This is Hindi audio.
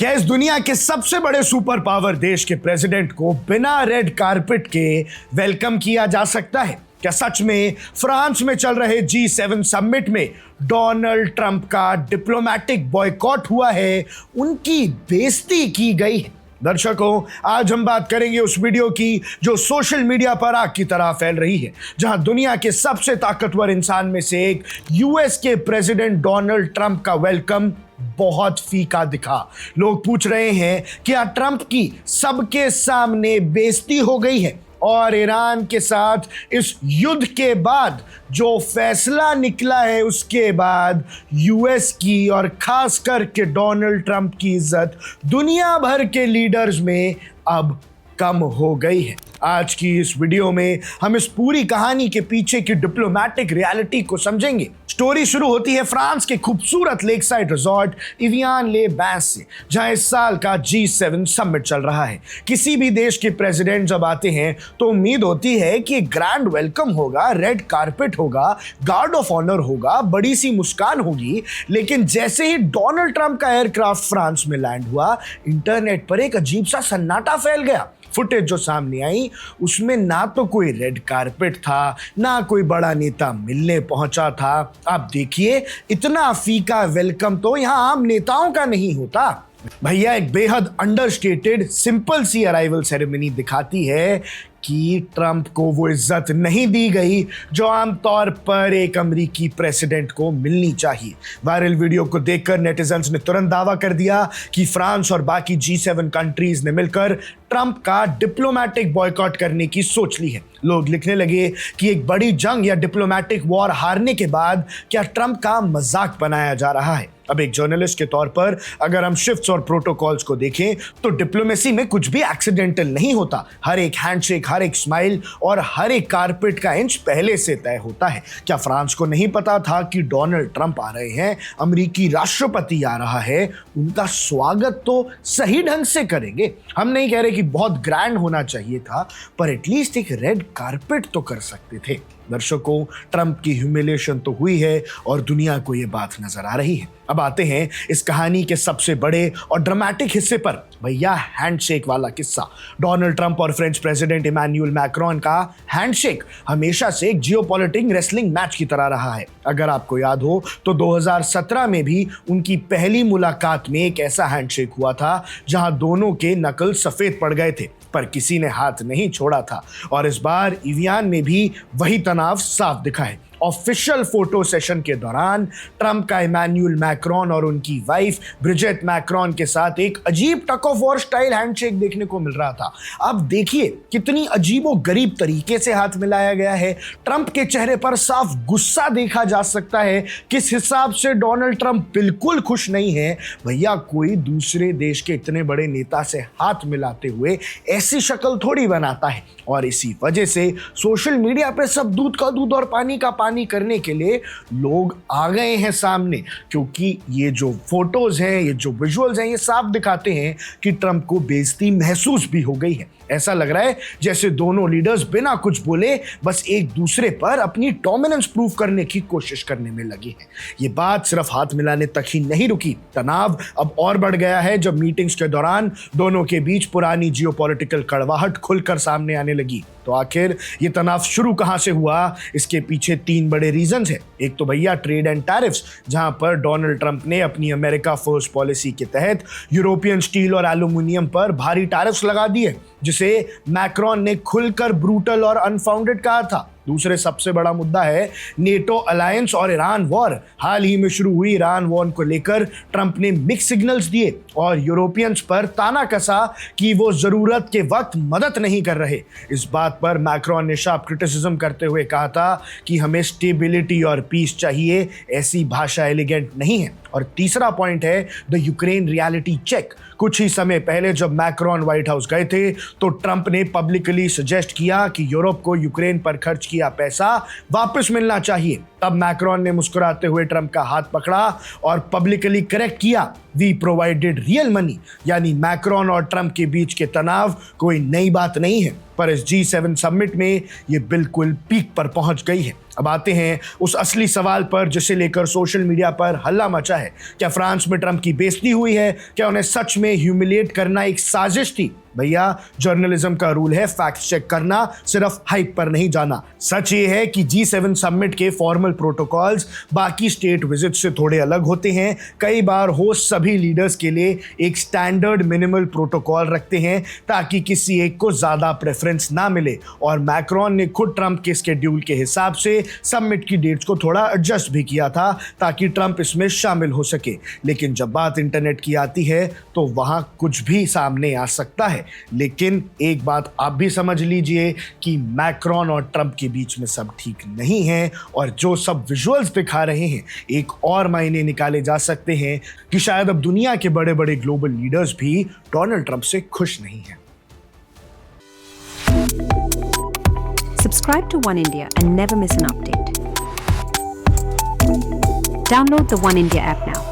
क्या इस दुनिया के सबसे बड़े सुपर पावर देश के प्रेसिडेंट को बिना रेड कारपेट के वेलकम किया जा सकता है? क्या सच में फ्रांस में चल रहे G7 समिट में डोनाल्ड ट्रंप का डिप्लोमेटिक बॉयकॉट हुआ है, उनकी बेइज्जती की गई है? दर्शकों, आज हम बात करेंगे उस वीडियो की जो सोशल मीडिया पर आग की तरह फैल रही है, जहां दुनिया के सबसे ताकतवर इंसान में से एक यूएस के प्रेसिडेंट डोनाल्ड ट्रंप का वेलकम बहुत फीका दिखा। लोग पूछ रहे हैं कि क्या ट्रंप की सबके सामने बेइज्जती हो गई है और ईरान के साथ इस युद्ध के बाद जो फैसला निकला है उसके बाद यूएस की और खास करके डोनाल्ड ट्रंप की इज्जत दुनिया भर के लीडर्स में अब कम हो गई है। आज की इस वीडियो में हम इस पूरी कहानी के पीछे की डिप्लोमैटिक रियलिटी को समझेंगे। स्टोरी शुरू होती है फ्रांस के खूबसूरत लेक साइड रिजॉर्ट एवियान ले बैस से, जहां इस साल का G7 समिट चल रहा है। किसी भी देश के प्रेसिडेंट जब आते हैं तो उम्मीद होती है कि ग्रैंड वेलकम होगा, रेड कारपेट होगा, गार्ड ऑफ ऑनर होगा, बड़ी सी मुस्कान होगी। लेकिन जैसे ही डोनाल्ड ट्रंप का एयरक्राफ्ट फ्रांस में लैंड हुआ, इंटरनेट पर एक अजीब सा सन्नाटा फैल गया। फुटेज जो सामने आई उसमें ना तो कोई रेड कारपेट था, ना कोई बड़ा नेता मिलने पहुंचा था। आप देखिए, इतना फीका वेलकम तो यहां आम नेताओं का नहीं होता। भैया, एक बेहद अंडरस्टेटेड सिंपल सी अराइवल सेरेमनी दिखाती है कि ट्रंप को वो इज्जत नहीं दी गई जो आमतौर पर एक अमेरिकी प्रेसिडेंट को मिलनी चाहिए। वायरल वीडियो को देखकर नेटिजन्स ने तुरंत दावा कर दिया कि फ्रांस और बाकी G7 कंट्रीज ने मिलकर ट्रंप का डिप्लोमैटिक बॉयकॉट करने की सोच ली है। लोग लिखने लगे कि एक बड़ी जंग या डिप्लोमैटिक वॉर हारने के बाद क्या ट्रंप का मजाक बनाया जा रहा है। अब एक जर्नलिस्ट के तौर पर अगर हम शिफ्ट्स और प्रोटोकॉल्स को देखें तो डिप्लोमेसी में कुछ भी एक्सीडेंटल नहीं होता। हर एक हैंडशेक, हर एक स्माइल और हर एक कारपेट का इंच पहले से तय होता है। क्या फ्रांस को नहीं पता था कि डोनाल्ड ट्रंप आ रहे हैं, अमेरिकी राष्ट्रपति आ रहा है, उनका स्वागत तो सही ढंग से करेंगे? हम नहीं कह रहे कि बहुत ग्रैंड होना चाहिए था, पर एटलीस्ट एक रेड कारपेट तो कर सकते थे। दर्शकों, ट्रंप की ह्यूमिलिएशन तो हुई है और दुनिया को यह बात नजर आ रही है। अब आते हैं इस कहानी के सबसे बड़े और ड्रामेटिक हिस्से पर। भैया, हैंडशेक वाला किस्सा। डोनाल्ड ट्रंप और फ्रेंच प्रेसिडेंट इमैनुअल मैक्रोन का हैंडशेक हमेशा से एक जियोपॉलिटिक रेसलिंग मैच की तरह रहा है। अगर आपको याद हो तो 2017 में भी उनकी पहली मुलाकात में एक ऐसा हैंडशेक हुआ था जहां दोनों के नकल सफेद पड़ गए थे, पर किसी ने हाथ नहीं छोड़ा था। और इस बार एवियान में भी वही तनाव साफ दिखा है। ऑफिशियल फोटो सेशन के दौरान ट्रंप का इमैनुअल मैक्रोन और उनकी वाइफ ब्रिजेट मैक्रोन के साथ एक अजीब टक ऑफ वॉर स्टाइल हैंडशेक देखने को मिल रहा था। अब देखिए कितनी अजीबो गरीब तरीके से हाथ मिलाया गया है। ट्रंप के चेहरे पर साफ गुस्सा देखा जा सकता है। किस हिसाब से डोनाल्ड ट्रंप बिल्कुल खुश नहीं है। भैया, कोई दूसरे देश के इतने बड़े नेता से हाथ मिलाते हुए ऐसी शक्ल थोड़ी बनाता है। और इसी वजह से सोशल मीडिया पे सब दूध का दूध और पानी का पानी करने के लिए लोग आ गए हैं सामने, क्योंकि ये जो फोटोज हैं, ये जो विजुअल्स हैं, ये साफ दिखाते हैं कि ट्रंप को बेइज्जती महसूस भी हो गई है। ऐसा लग रहा है जैसे दोनों लीडर्स बिना कुछ बोले बस एक दूसरे पर अपनी डोमिनेंस प्रूव करने की कोशिश करने में लगे हैं। ये बात सिर्फ हाथ मिलाने तक ही नहीं रुकी। तनाव अब और बढ़ गया है जब मीटिंग्स के दौरान दोनों के बीच पुरानी जियोपॉलिटिकल कड़वाहट खुलकर सामने आने लगी। तो आखिर ये तनाव शुरू कहां से हुआ? इसके पीछे तीन बड़े रीजंस हैं। एक तो भैया ट्रेड एंड टैरिफ्स, जहां पर डोनाल्ड ट्रंप ने अपनी अमेरिका फर्स्ट पॉलिसी के तहत यूरोपियन स्टील और एल्यूमिनियम पर भारी टैरिफ्स लगा दिए, जिसे मैक्रोन ने खुलकर ब्रूटल और अनफाउंडेड कहा था। दूसरे सबसे बड़ा मुद्दा है नेटो अलायंस और ईरान वॉर। हाल ही में शुरू हुई ईरान वॉर को लेकर ट्रंप ने मिक्स सिग्नल्स दिए और यूरोपियंस पर ताना कसा कि वो जरूरत के वक्त मदद नहीं कर रहे। इस बात पर मैक्रोन ने शार्प क्रिटिसिज्म करते हुए कहा था कि हमें स्टेबिलिटी और पीस चाहिए, ऐसी भाषा एलिगेंट नहीं है। और तीसरा पॉइंट है द यूक्रेन रियलिटी चेक। कुछ ही समय पहले जब मैक्रोन व्हाइट हाउस गए थे तो ट्रंप ने पब्लिकली सजेस्ट किया कि यूरोप को यूक्रेन पर खर्च किया पैसा वापस मिलना चाहिए। तब मैक्रोन ने मुस्कुराते हुए ट्रंप का हाथ पकड़ा और पब्लिकली करेक्ट किया। वी प्रोवाइडेड रियल मनी, यानी मैक्रोन और ट्रंप के बीच के तनाव कोई नई बात नहीं है, पर इस G7 समिट में ये बिल्कुल पीक पर पहुंच गई है। अब आते हैं उस असली सवाल पर जिसे लेकर सोशल मीडिया पर हल्ला मचा है। क्या फ्रांस में ट्रंप की बेइज्जती हुई है? क्या उन्हें सच में ह्यूमिलिएट करना एक साजिश थी? भैया, जर्नलिज्म का रूल है फैक्ट चेक करना, सिर्फ हाइप पर नहीं जाना। सच ये है कि G7 समिट के फॉर्मल प्रोटोकॉल्स बाकी स्टेट विजिट से थोड़े अलग होते हैं। कई बार होस्ट सभी लीडर्स के लिए एक स्टैंडर्ड मिनिमल प्रोटोकॉल रखते हैं ताकि किसी एक को ज्यादा प्रेफरेंस ना मिले, और मैक्रोन ने खुद ट्रंप के स्केड्यूल के हिसाब से समिट की डेट्स को थोड़ा एडजस्ट भी किया था ताकि ट्रंप इसमें शामिल हो सके। लेकिन जब बात इंटरनेट की आती है तो वहां कुछ भी सामने आ सकता है। लेकिन एक बात आप भी समझ लीजिए कि मैक्रोन और ट्रंप के बीच में सब ठीक नहीं है, और जो सब विजुअल्स दिखा रहे हैं एक और मायने निकाले जा सकते हैं कि शायद अब दुनिया के बड़े बड़े ग्लोबल लीडर्स भी डोनाल्ड ट्रंप से खुश नहीं हैं। Subscribe to One India and never miss an update. Download the One India app now.